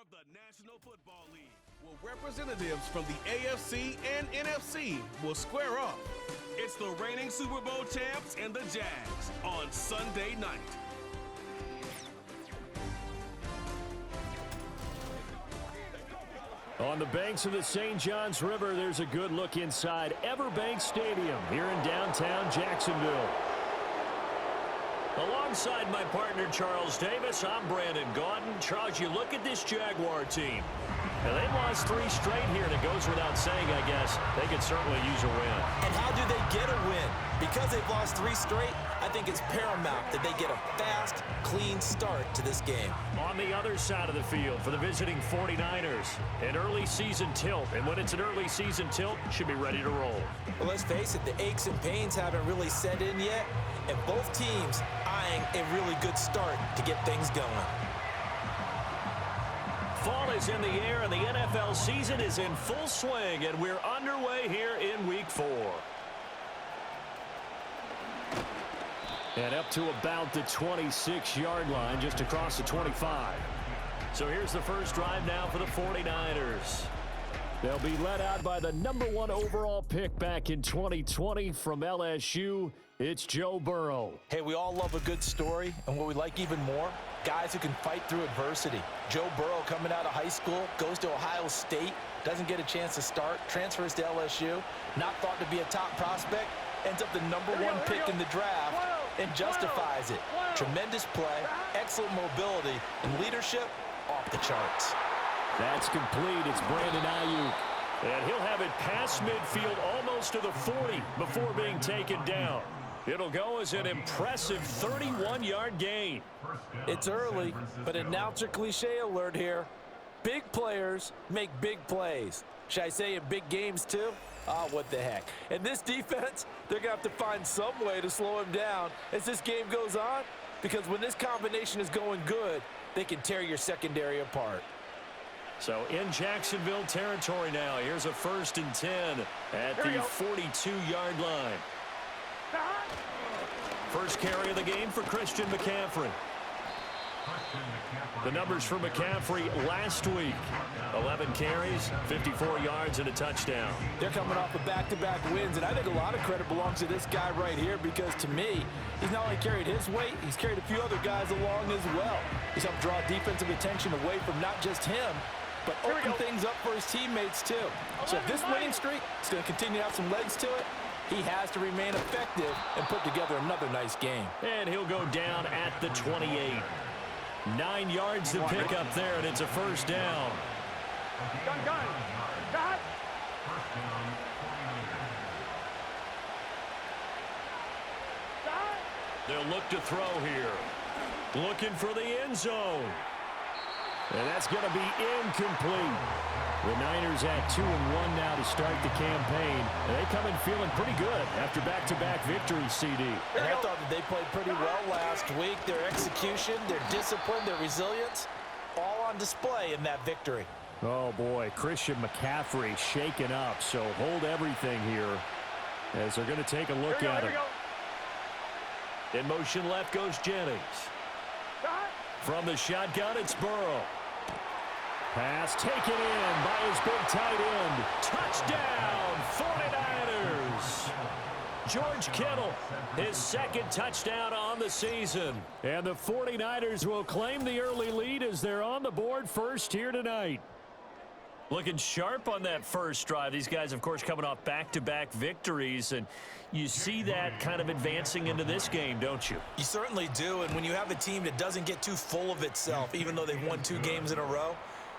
of the National Football League, where representatives from the AFC and NFC will square off. It's the reigning Super Bowl champs and the Jags on Sunday night. On the banks of the St. Johns River, there's a good look inside Everbank Stadium here in downtown Jacksonville. Alongside my partner, Charles Davis, I'm Brandon Gaudin. Charles, you look at this Jaguar team. Now, they've lost 3 straight here, and it goes without saying, I guess, they could certainly use a win. And how do they get a win? Because they've lost 3 straight, I think it's paramount that they get a fast, clean start to this game. On the other side of the field for the visiting 49ers, an early season tilt. And when it's an early season tilt, should be ready to roll. Well, let's face it, the aches and pains haven't really set in yet, and both teams eyeing a really good start to get things going. Fall is in the air, and the NFL season is in full swing, and we're underway here in Week 4. And up to about the 26-yard line, just across the 25. So here's the first drive now for the 49ers. They'll be led out by the #1 overall pick back in 2020 from LSU. It's Joe Burrow. Hey, we all love a good story, and what we like even more, guys who can fight through adversity. Joe Burrow coming out of high school, goes to Ohio State, doesn't get a chance to start, transfers to LSU, not thought to be a top prospect, ends up the #1 pick in the draft, and justifies it. Tremendous play, excellent mobility, and leadership off the charts. That's complete. It's Brandon Ayuk. And he'll have it past midfield almost to the 40 before being taken down. It'll go as an impressive 31-yard gain. It's early, but announcer cliche alert here. Big players make big plays. Should I say in big games too? What the heck. And this defense, they're going to have to find some way to slow him down as this game goes on, because when this combination is going good, they can tear your secondary apart. So in Jacksonville territory now. Here's a 1st and 10 at the 42-yard line. First carry of the game for Christian McCaffrey. The numbers for McCaffrey last week: 11 carries, 54 yards, and a touchdown. They're coming off of back-to-back wins, and I think a lot of credit belongs to this guy right here, because to me, he's not only carried his weight, he's carried a few other guys along as well. He's helped draw defensive attention away from not just him, but open things up for his teammates too. So if this winning streak is going to continue to have some legs to it, he has to remain effective and put together another nice game. And he'll go down at the 28. 9 yards to pick up there, and it's a first down. They'll look to throw here. Looking for the end zone. And that's going to be incomplete. The Niners at 2-1 now to start the campaign. And they come in feeling pretty good after back-to-back victories, CD. And I thought that they played pretty well last week. Their execution, their discipline, their resilience, all on display in that victory. Oh, boy, Christian McCaffrey shaken up. So hold everything here as they're going to take a look at him. In motion left goes Jennings. From the shotgun, it's Burrow. Pass taken in by his big tight end. Touchdown, 49ers. George Kittle, his 2nd touchdown on the season. And the 49ers will claim the early lead as they're on the board first here tonight. Looking sharp on that first drive. These guys, of course, coming off back-to-back victories, and you see that kind of advancing into this game, don't you? You certainly do, and when you have a team that doesn't get too full of itself, even though they've won 2 games in a row,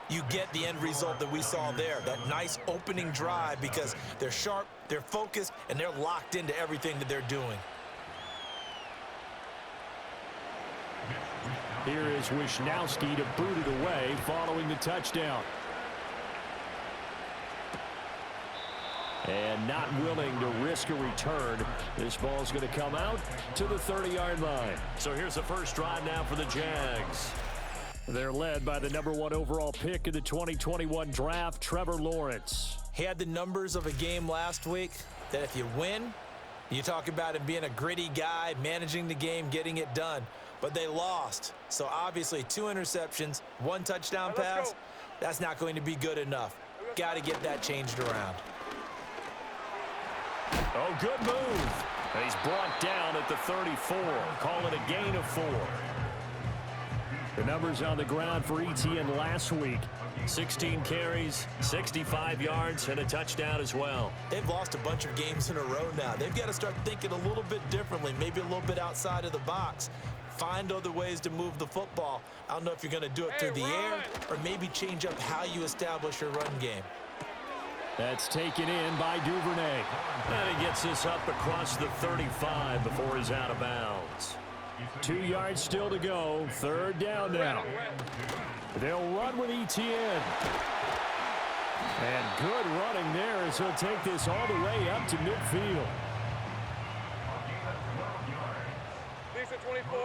you get the end result that we saw there, that nice opening drive, because they're sharp, they're focused, and they're locked into everything that they're doing. Here is Wisnowski to boot it away following the touchdown. And not willing to risk a return. This ball's going to come out to the 30-yard line. So here's the first drive now for the Jags. They're led by the #1 overall pick in the 2021 draft, Trevor Lawrence. He had the numbers of a game last week that if you win, you talk about him being a gritty guy, managing the game, getting it done. but they lost. So obviously 2 interceptions, 1 touchdown pass, that's not going to be good enough. Got to get that changed around. Oh, good move. And he's brought down at the 34. Call it a gain of 4. The numbers on the ground for Etienne last week. 16 carries, 65 yards, and a touchdown as well. They've lost a bunch of games in a row now. They've got to start thinking a little bit differently, maybe a little bit outside of the box. Find other ways to move the football. I don't know if you're going to do it through the air or maybe change up how you establish your run game. That's taken in by Duvernay. And he gets this up across the 35 before he's out of bounds. 2 yards still to go. 3rd down now. They'll run with Etienne. And good running there as he'll take this all the way up to midfield. Decent 24.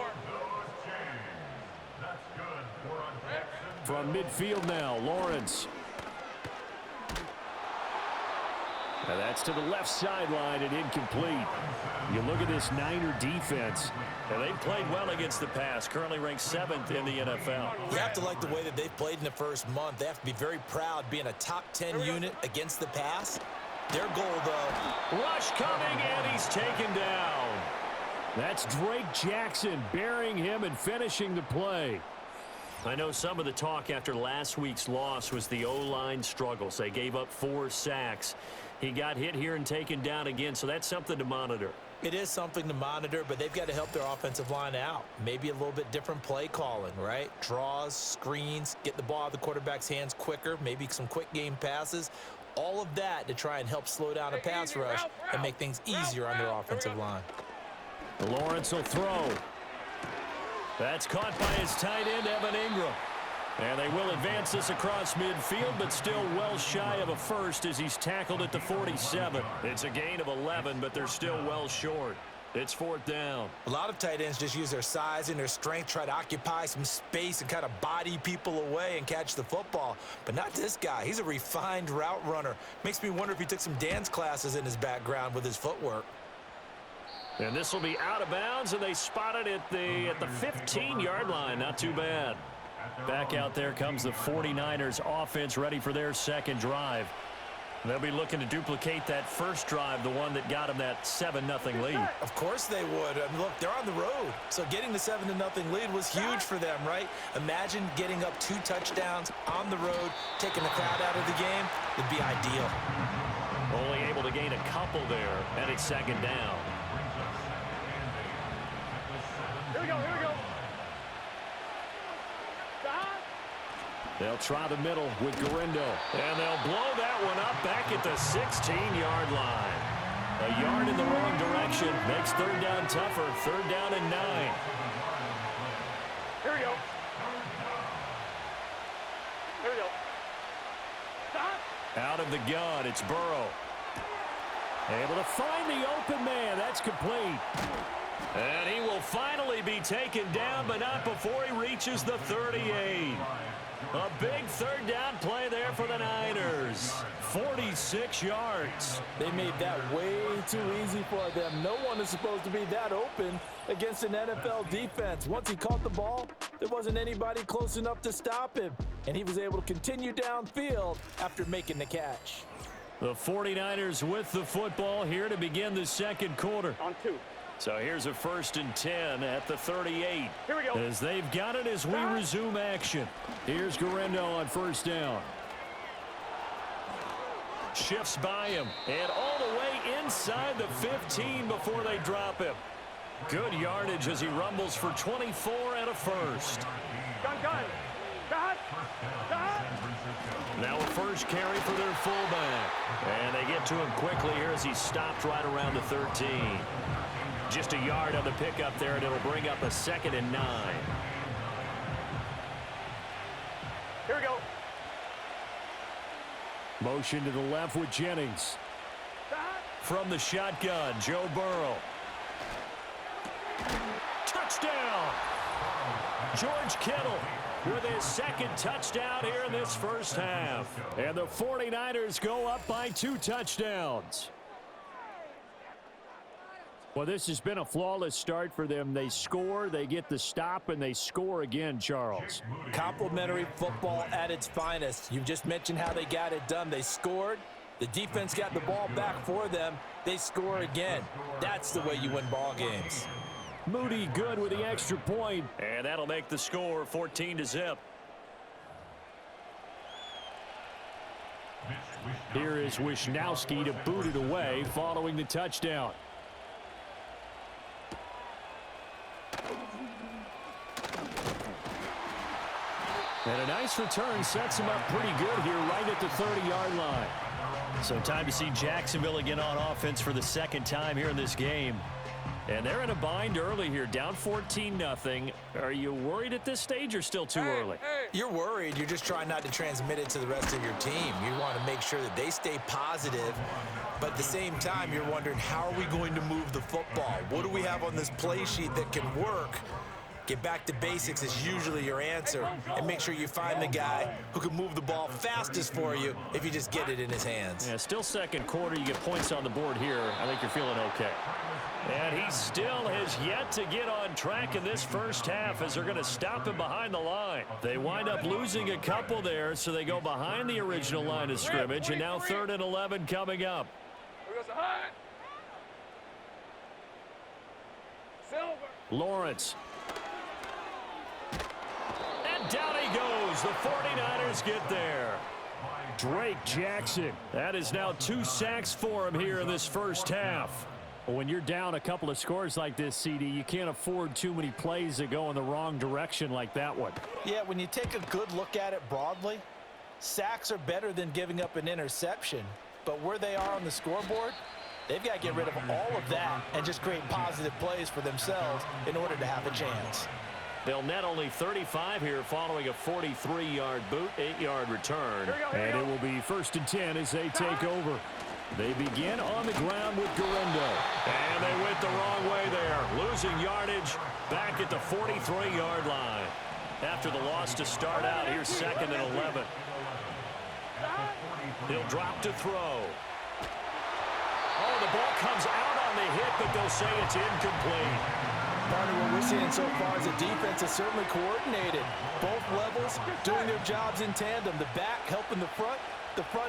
From midfield now, Lawrence. Now that's to the left sideline and incomplete. You look at this Niner defense, and they've played well against the pass, currently ranked 7th in the NFL. You have to like the way that they've played in the first month. They have to be very proud being a top 10 unit against the pass. Their goal, though. Rush coming, and he's taken down. That's Drake Jackson burying him and finishing the play. I know some of the talk after last week's loss was the O-line struggles. They gave up 4 sacks. He got hit here and taken down again, so that's something to monitor. It is something to monitor, but they've got to help their offensive line out. Maybe a little bit different play calling, right? Draws, screens, get the ball out of the quarterback's hands quicker, maybe some quick game passes. All of that to try and help slow down a pass rush and make things easier on their offensive line. Lawrence will throw. That's caught by his tight end, Evan Ingram. And they will advance this across midfield, but still well shy of a first as he's tackled at the 47. It's a gain of 11, but they're still well short. It's 4th down. A lot of tight ends just use their size and their strength, try to occupy some space and kind of body people away and catch the football. But not this guy. He's a refined route runner. Makes me wonder if he took some dance classes in his background with his footwork. And this will be out of bounds, and they spot it at the 15-yard line. Not too bad. Back out there comes the 49ers offense, ready for their second drive. They'll be looking to duplicate that first drive, the one that got them that 7-0 lead. Of course they would. I mean, look, they're on the road. So getting the 7-0 lead was huge for them, right? Imagine getting up 2 touchdowns on the road, taking the crowd out of the game. It'd be ideal. Only able to gain a couple there, and it's 2nd down. Here we go, here we go. They'll try the middle with Garindo. And they'll blow that one up back at the 16-yard line. A yard in the wrong direction makes 3rd down tougher. 3rd down and 9. Here we go. Here we go. Out of the gun, it's Burrow. Able to find the open man. That's complete. And he will finally be taken down, but not before he reaches the 38. A big 3rd down play there for the Niners. 46 yards. They made that way too easy for them. No one is supposed to be that open against an NFL defense. Once he caught the ball, there wasn't anybody close enough to stop him. And he was able to continue downfield after making the catch. The 49ers with the football here to begin the second quarter. On 2. So here's a 1st and 10 at the 38. Here we go. As they've got it as we resume action. Here's Garindo on 1st down. Shifts by him. And all the way inside the 15 before they drop him. Good yardage as he rumbles for 24 and a 1st. Gun. Now a 1st carry for their fullback. And they get to him quickly here as he stopped right around the 13. Just a yard on the pickup there, and it'll bring up a 2nd and 9. Here we go. Motion to the left with Jennings. From the shotgun, Joe Burrow. Touchdown! George Kittle with his 2nd touchdown here in this first half. And the 49ers go up by 2 touchdowns. Well, this has been a flawless start for them. They score, they get the stop, and they score again, Charles. Complimentary football at its finest. You just mentioned how they got it done. They scored. The defense got the ball back for them. They score again. That's the way you win ball games. Moody good with the extra point. And that'll make the score 14-0. Here is Wisnowski to boot it away following the touchdown. And a nice return sets him up pretty good here right at the 30-yard line. So time to see Jacksonville again on offense for the second time here in this game. And they're in a bind early here, down 14-0. Are you worried at this stage or still too early? You're worried. You're just trying not to transmit it to the rest of your team. You want to make sure that they stay positive. But at the same time, you're wondering, how are we going to move the football? What do we have on this play sheet that can work? Get back to basics is usually your answer. And make sure you find the guy who can move the ball fastest for you if you just get it in his hands. Yeah, still second quarter. You get points on the board here. I think you're feeling okay. And he still has yet to get on track in this first half as they're going to stop him behind the line. They wind up losing a couple there, so they go behind the original line of scrimmage, and now 3rd and 11 coming up. Lawrence. And down he goes. The 49ers get there. Drake Jackson. That is now 2 sacks for him here in this first half. When you're down a couple of scores like this, CD, you can't afford too many plays that go in the wrong direction like that one. Yeah, when you take a good look at it broadly, sacks are better than giving up an interception. But where they are on the scoreboard, they've got to get rid of all of that and just create positive plays for themselves in order to have a chance. They'll net only 35 here following a 43-yard boot, 8-yard return. And it will be 1st and 10 as they take over. They begin on the ground with Guerrero. And they went the wrong way there. Losing yardage back at the 43-yard line. After the loss to start out, here's 2nd and 11. He'll drop to throw. Oh, the ball comes out on the hit, but they'll say it's incomplete. Partner, what we're seeing so far is the defense is certainly coordinated. Both levels doing their jobs in tandem. The back helping the front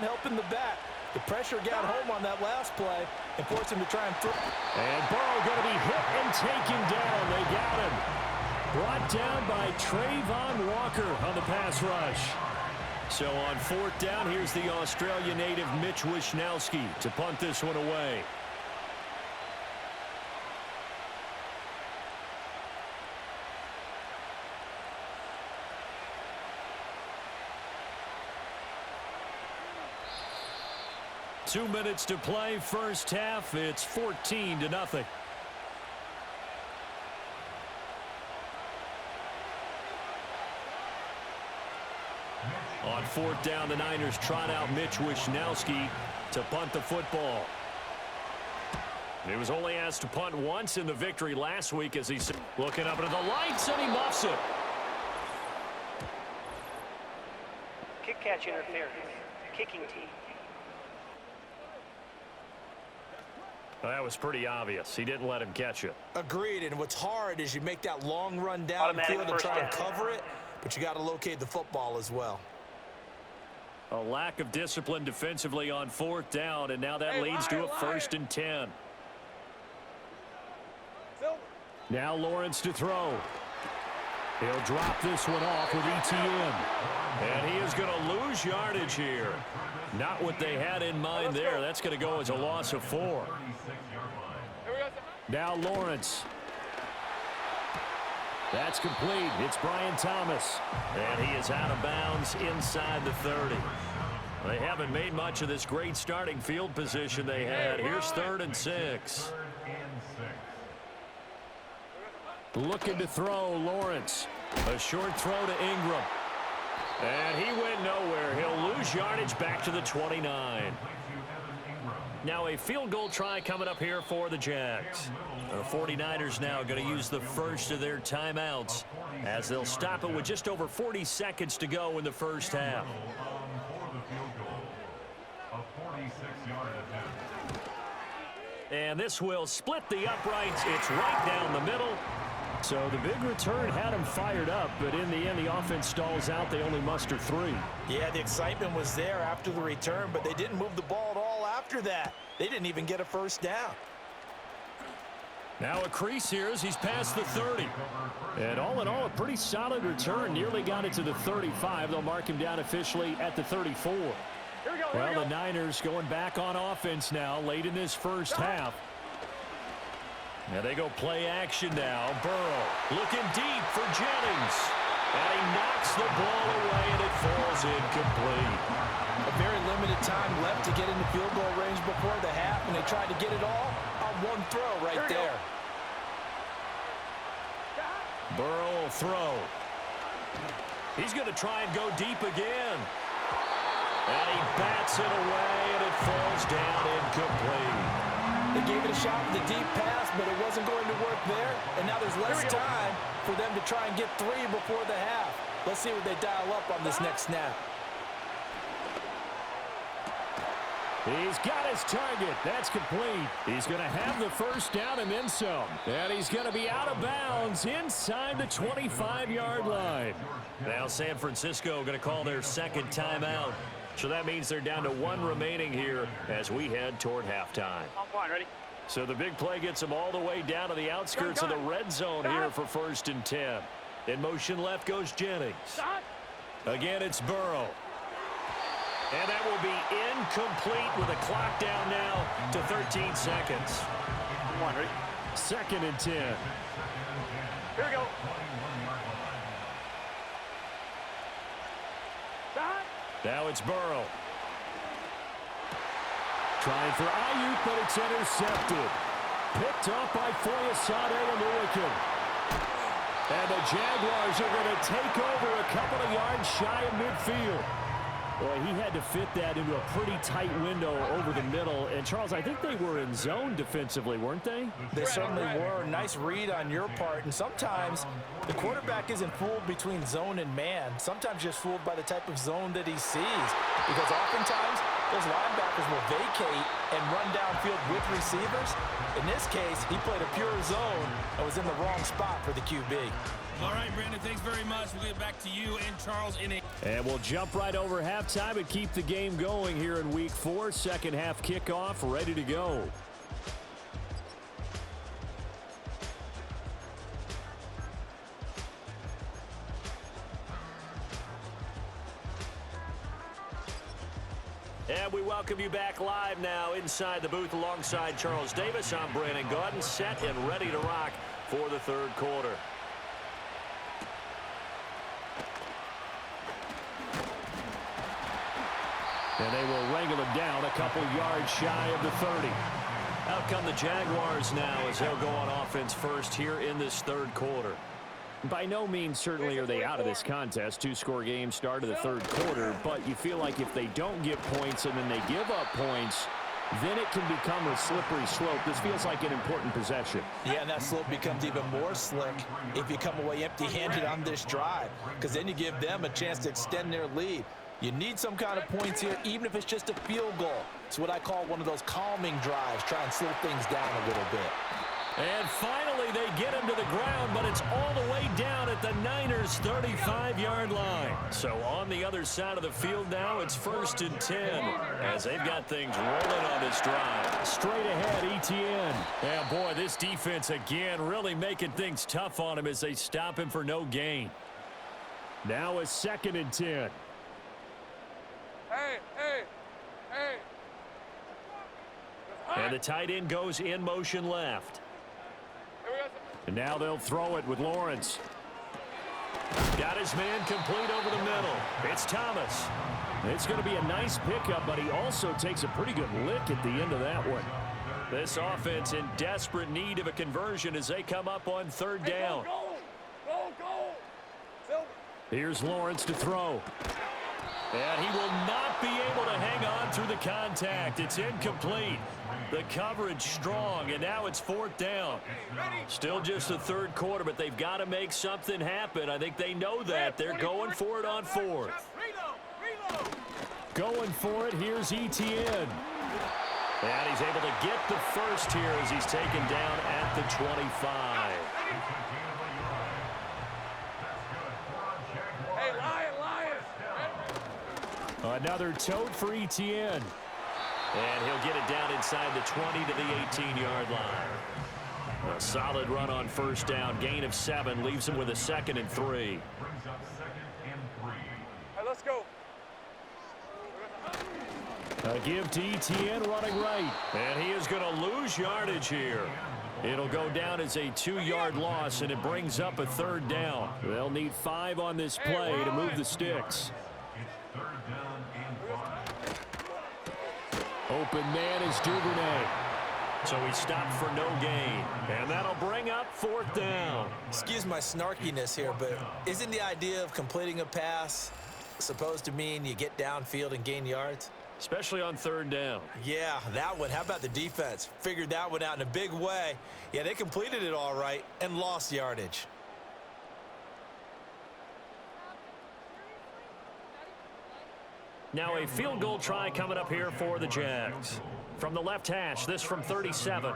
helping the back. The pressure got home on that last play and forced him to try and throw. And Burrow going to be hit and taken down. They got him. Brought down by Trayvon Walker on the pass rush. So on 4th down, here's the Australia native Mitch Wisnowski to punt this one away. Two minutes to play, first half. It's 14-0. On 4th down, the Niners trot out Mitch Wisnowski to punt the football. He was only asked to punt once in the victory last week as he's looking up into the lights, and he muffs it. Kick catch interference. Kicking team. Well, that was pretty obvious. He didn't let him catch it. Agreed, and what's hard is you make that long run down the field and try and cover it, but you got to locate the football as well. A lack of discipline defensively on 4th down, and now that leads to a 1st and 10. Now Lawrence to throw. He'll drop this one off with ETN. And he is going to lose yardage here. Not what they had in mind there. That's going to go as a loss of 4. Now Lawrence. That's complete. It's Brian Thomas. And he is out of bounds inside the 30. They haven't made much of this great starting field position they had. Here's 3rd and 6. Looking to throw, Lawrence. A short throw to Ingram. And he went nowhere. He'll lose yardage back to the 29. Now a field goal try coming up here for the Jags. The 49ers now going to use the first of their timeouts as they'll stop it with just over 40 seconds to go in the first half. And this will split the uprights. It's right down the middle. So the big return had him fired up, but in the end, the offense stalls out. They only muster 3. Yeah, the excitement was there after the return, but they didn't move the ball at all after that. They didn't even get a first down. Now a crease here as he's past the 30. And all in all, a pretty solid return. Nearly got it to the 35. They'll mark him down officially at the 34. Well, the Niners going back on offense now late in this first half. Now they go play action now. Burrow looking deep for Jennings. And he knocks the ball away, and it falls incomplete. A very limited time left to get into field goal range before the half, and they tried to get it all on one throw right there. Burrow will throw. He's going to try and go deep again. And he bats it away, and it falls down incomplete. They gave it a shot with the deep pass, but it wasn't going to work there. And now there's less time for them to try and get 3 before the half. Let's see what they dial up on this next snap. He's got his target. That's complete. He's going to have the first down and then some. And he's going to be out of bounds inside the 25-yard line. Now San Francisco going to call their second timeout. So that means they're down to 1 remaining here as we head toward halftime. I'm fine, ready? So the big play gets them all the way down to the outskirts of the red zone here for 1st and 10. In motion left goes Jennings. Again, it's Burrow. And that will be incomplete with a clock down now to 13 seconds. I'm on, ready? 2nd and 10. Here we go. Now it's Burrow. Trying for Ayuk, but it's intercepted. Picked off by Foyesade and Lurican. And the Jaguars are going to take over a couple of yards shy of midfield. Boy, he had to fit that into a pretty tight window over the middle. And, Charles, I think they were in zone defensively, weren't they? They certainly were. Nice read on your part. And sometimes the quarterback isn't fooled between zone and man. Sometimes just fooled by the type of zone that he sees. Because oftentimes those linebackers will vacate and run downfield with receivers. In this case, he played a pure zone and was in the wrong spot for the QB. All right, Brandon, thanks very much. We'll get back to you and Charles in a... And we'll jump right over halftime and keep the game going here in Week 4. Second half kickoff ready to go. And we welcome you back live now inside the booth alongside Charles Davis. I'm Brandon Gaudin, set and ready to rock for the third quarter. And they will wrangle him down a couple yards shy of the 30. Out come the Jaguars now as they'll go on offense first here in this third quarter. By no means certainly are they out of this contest. 2-score game start of the third quarter, but you feel like if they don't get points and then they give up points, then it can become a slippery slope. This feels like an important possession. Yeah, and that slope becomes even more slick if you come away empty-handed on this drive, because then you give them a chance to extend their lead. You need some kind of points here, even if it's just a field goal. It's what I call one of those calming drives, try and slow things down a little bit. And finally, they get him to the ground, but it's all the way down at the Niners' 35-yard line. So on the other side of the field now, it's 1st and 10 as they've got things rolling on this drive. Straight ahead, Etienne. Yeah, boy, this defense again really making things tough on him as they stop him for no gain. Now it's 2nd and 10. Hey. And the tight end goes in motion left. And now they'll throw it with Lawrence. Got his man complete over the middle. It's Thomas. It's going to be a nice pickup, but he also takes a pretty good lick at the end of that one. This offense in desperate need of a conversion as they come up on 3rd down. Go. Here's Lawrence to throw. And he will not be able to hang on through the contact. It's incomplete. The coverage strong, and now it's 4th down. Still just the third quarter, but they've got to make something happen. I think they know that. They're going for it on 4th. Going for it. Here's Etienne. And he's able to get the first here as he's taken down at the 25. Hey, Lion. Another tote for Etienne. And he'll get it down inside the 20 to the 18-yard line. A solid run on first down. Gain of 7 leaves him with a 2nd and 3. Hey, let's go. A give to Etienne running right. And he is going to lose yardage here. It'll go down as a 2-yard loss, and it brings up a 3rd down. They'll need 5 on this play to move the sticks. Open man is Duvernay. So he stopped for no gain. And that'll bring up 4th down. Excuse my snarkiness here, but isn't the idea of completing a pass supposed to mean you get downfield and gain yards? Especially on 3rd down. Yeah, that one. How about the defense? Figured that one out in a big way. Yeah, they completed it all right and lost yardage. Now a field goal try coming up here for the Jags. From the left hash, this from 37.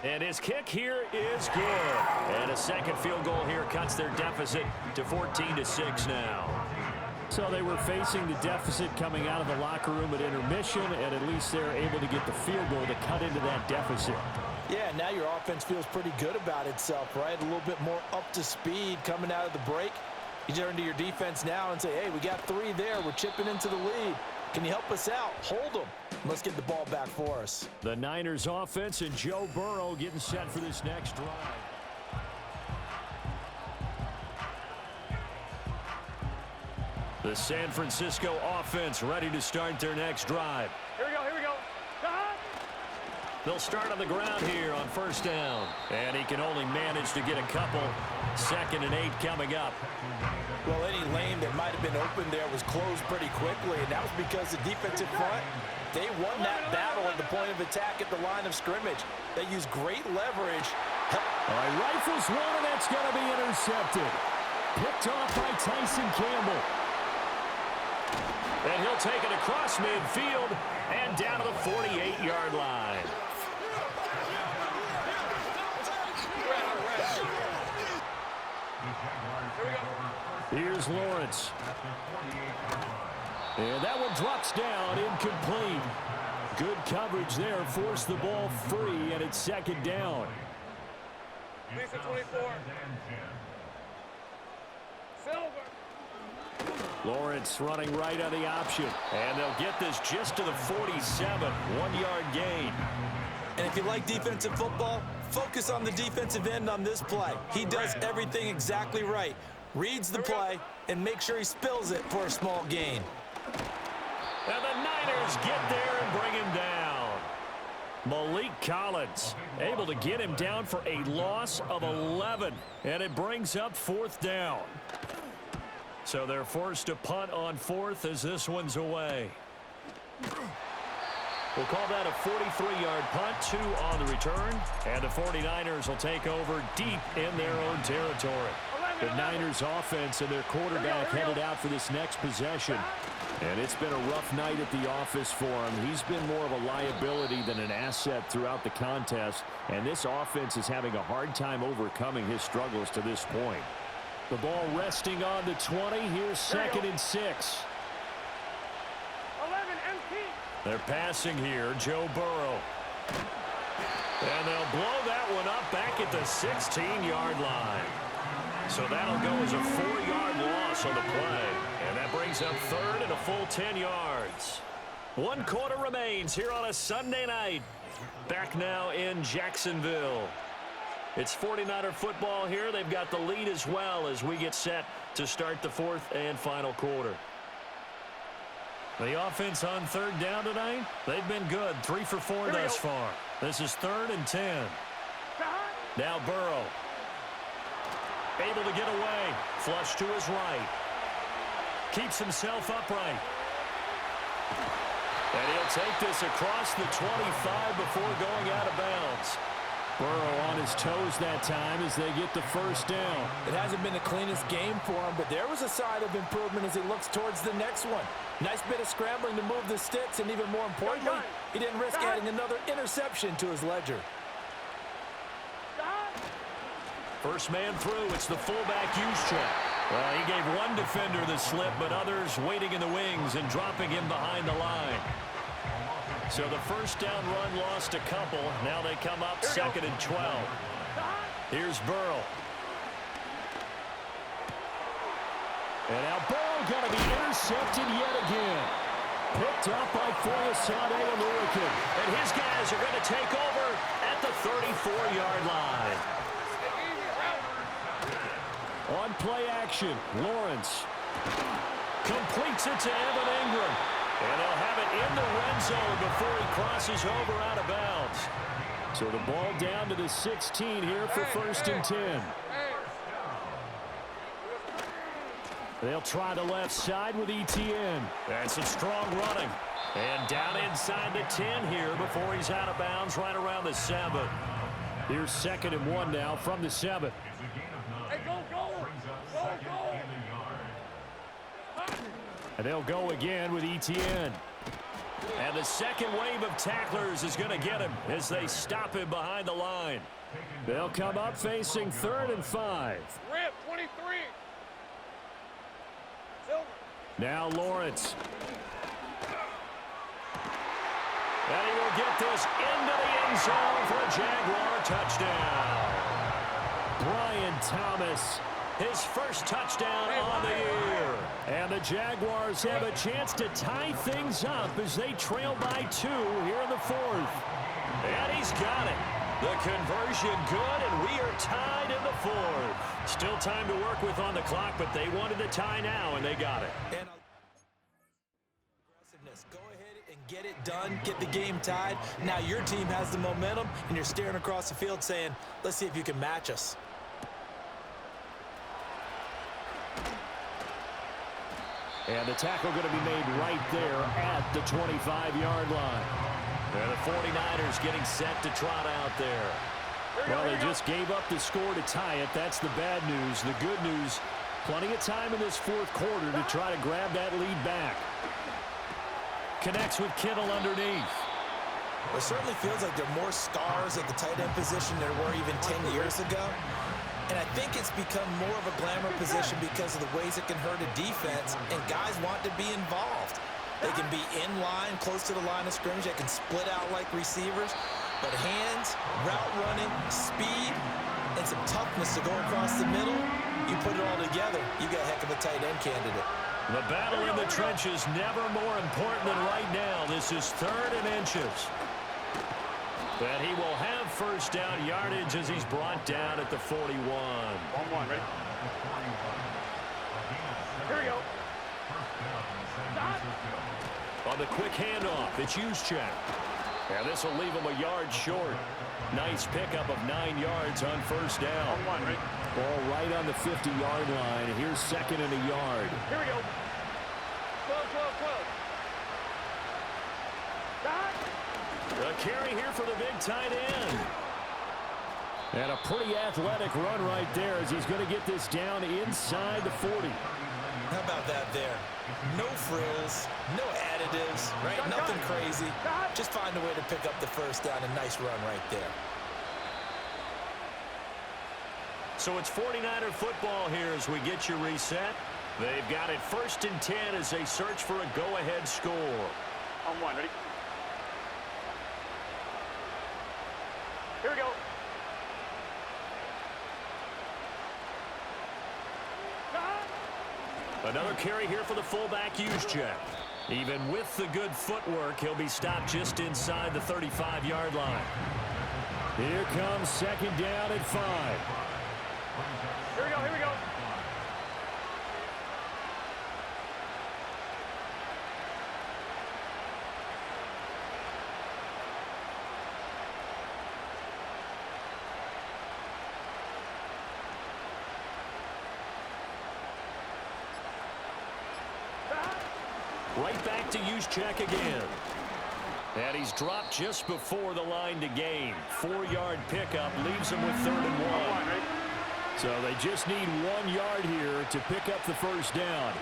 And his kick here is good. And a second field goal here cuts their deficit to 14-6 now. So they were facing the deficit coming out of the locker room at intermission, and at least they're able to get the field goal to cut into that deficit. Yeah, now your offense feels pretty good about itself, right? A little bit more up to speed coming out of the break. You turn to your defense now and say, hey, we got 3 there. We're chipping into the lead. Can you help us out? Hold them. Let's get the ball back for us. The Niners offense and Joe Burrow getting set for this next drive. The San Francisco offense ready to start their next drive. Here we go. They'll start on the ground here on first down. And he can only manage to get a couple. 2nd and 8 coming up. Well, any lane that might have been open there was closed pretty quickly, and that was because the defensive front, they won that battle at the point of attack at the line of scrimmage. They used great leverage. All right, rifles one, and that's going to be intercepted. Picked off by Tyson Campbell. And he'll take it across midfield and down to the 48-yard line. Here's Lawrence. And that one drops down, incomplete. Good coverage there, forced the ball free, and it's 2nd down. Lisa 24. Silver. Lawrence running right on the option. And they'll get this just to the 47, 1-yard gain. And if you like defensive football, focus on the defensive end on this play. He does everything exactly right. Reads the play and make sure he spills it for a small gain. And the Niners get there and bring him down. Malik Collins able to get him down for a loss of 11. And it brings up 4th down. So they're forced to punt on 4th as this one's away. We'll call that a 43-yard punt, 2 on the return. And the 49ers will take over deep in their own territory. The Niners offense and their quarterback headed out for this next possession. And it's been a rough night at the office for him. He's been more of a liability than an asset throughout the contest. And this offense is having a hard time overcoming his struggles to this point. The ball resting on the 20. Here's 2nd and 6. 11 MP. They're passing here, Joe Burrow. And they'll blow that one up back at the 16-yard line. So that'll go as a 4-yard loss on the play. And that brings up 3rd and a full 10 yards. 1 quarter remains here on a Sunday night. Back now in Jacksonville. It's 49er football here. They've got the lead as well as we get set to start the 4th and final quarter. The offense on 3rd down tonight, they've been good. 3 for 4 thus far. This is 3rd and 10. Now Burrow. Able to get away. Flush to his right. Keeps himself upright. And he'll take this across the 25 before going out of bounds. Burrow on his toes that time as they get the first down. It hasn't been the cleanest game for him, but there was a sign of improvement as he looks towards the next one. Nice bit of scrambling to move the sticks, and even more importantly, he didn't risk adding another interception to his ledger. First man through, it's the fullback Juszczyk. Well, he gave one defender the slip, but others waiting in the wings and dropping him behind the line. So the first down run lost a couple. Now they come up second and 12. Here's Burrow. And now Burrow going to be intercepted yet again. Picked up by Foyesade Oluokun. And his guys are going to take over at the 34-yard line. On play action, Lawrence. Completes it to Evan Ingram. And they'll have it in the red zone before he crosses over out of bounds. So the ball down to the 16 here for first and 10. They'll try the left side with ETN. And some strong running. And down inside the 10 here before he's out of bounds right around the 7. Here's second and 1 now from the 7. Hey, go, go! Go, go! And they'll go again with ETN. And the second wave of tacklers is going to get him as they stop him behind the line. They'll come up facing 3rd and 5. Rip, 23! Silver! Now Lawrence. And he will get this into the end zone for a Jaguar touchdown. Brian Thomas. His first touchdown on the year. And the Jaguars have a chance to tie things up as they trail by 2 here in the 4th. And he's got it. The conversion good, and we are tied in the 4th. Still time to work with on the clock, but they wanted the tie now, and they got it. And aggressiveness. Go ahead and get it done. Get the game tied. Now your team has the momentum, and you're staring across the field saying, let's see if you can match us. And the tackle going to be made right there at the 25-yard line. And the 49ers getting set to trot out there. Well, they just gave up the score to tie it. That's the bad news. The good news, plenty of time in this 4th quarter to try to grab that lead back. Connects with Kittle underneath. It certainly feels like there are more stars at the tight end position than there were even 10 years ago. And I think it's become more of a glamour position because of the ways it can hurt a defense, and guys want to be involved. They can be in line, close to the line of scrimmage. They can split out like receivers. But hands, route running, speed, and some toughness to go across the middle, you put it all together, you got a heck of a tight end candidate. The battle in the trenches never more important than right now. This is 3rd and inches. And he will have first down yardage as he's brought down at the 41. 1-1, ready? Here we go. Stop. On the quick handoff, it's Juszczyk. And this will leave him a yard short. Nice pickup of 9 yards on first down. 1-1, ready? Ball right on the 50-yard line. Here's second and a yard. Here we go. 12, 12, 12. Stop. A carry here for the big tight end. And a pretty athletic run right there as he's going to get this down inside the 40. How about that there? No frills, no additives, right? Nothing crazy. Just find a way to pick up the first down. A nice run right there. So it's 49er football here as we get you reset. They've got it 1st and 10 as they search for a go-ahead score. On 1, ready? Here we go. Another carry here for the fullback, Juszczyk. Even with the good footwork, he'll be stopped just inside the 35-yard line. Here comes second down at 5. Here we go, here we go. Right back to Juszczyk again. And he's dropped just before the line to gain. 4-yard pickup leaves him with 3rd and 1. So they just need 1 yard here to pick up the first down.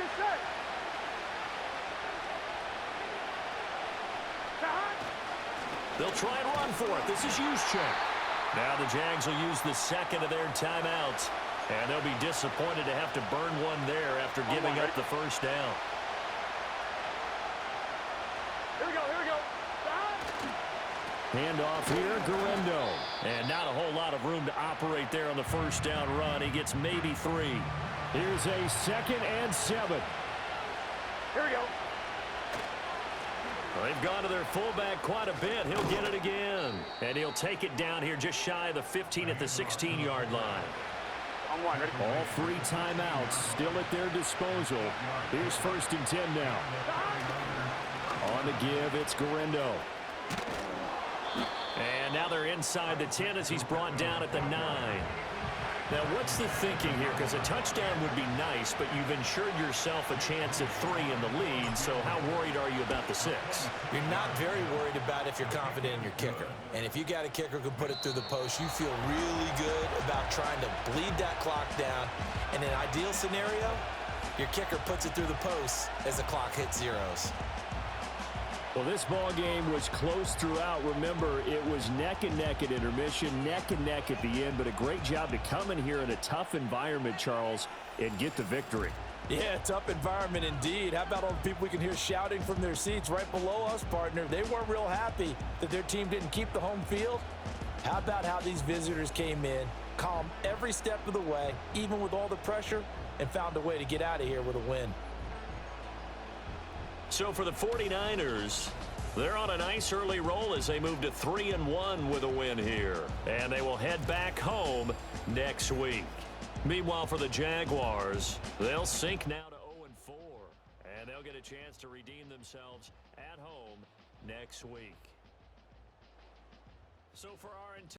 They'll try and run for it. This is Juszczyk. Now the Jags will use the second of their timeouts. And they'll be disappointed to have to burn one there after giving up the first down. Here we go, here we go. Handoff here, Garendo. And not a whole lot of room to operate there on the first down run. He gets maybe 3. Here's a 2nd and 7. Here we go. Well, they've gone to their fullback quite a bit. He'll get it again. And he'll take it down here just shy of the 15 at the 16-yard line. On 1, ready? All 3 timeouts still at their disposal. Here's 1st and 10 now. On the give, it's Garendo. And now they're inside the 10 as he's brought down at the 9. Now, what's the thinking here? Because a touchdown would be nice, but you've ensured yourself a chance at 3 in the lead, so how worried are you about the 6? You're not very worried about if you're confident in your kicker. And if you got a kicker who can put it through the post, you feel really good about trying to bleed that clock down. In an ideal scenario, your kicker puts it through the post as the clock hits zeros. Well, this ball game was close throughout. Remember, it was neck and neck at intermission, neck and neck at the end, but a great job to come in here in a tough environment, Charles, and get the victory. Yeah, tough environment indeed. How about all the people we can hear shouting from their seats right below us, partner? They weren't real happy that their team didn't keep the home field. How about how these visitors came in, calm every step of the way, even with all the pressure, and found a way to get out of here with a win. So for the 49ers, they're on a nice early roll as they move to 3-1 with a win here. And they will head back home next week. Meanwhile, for the Jaguars, they'll sink now to 0-4. And they'll get a chance to redeem themselves at home next week. So for our entire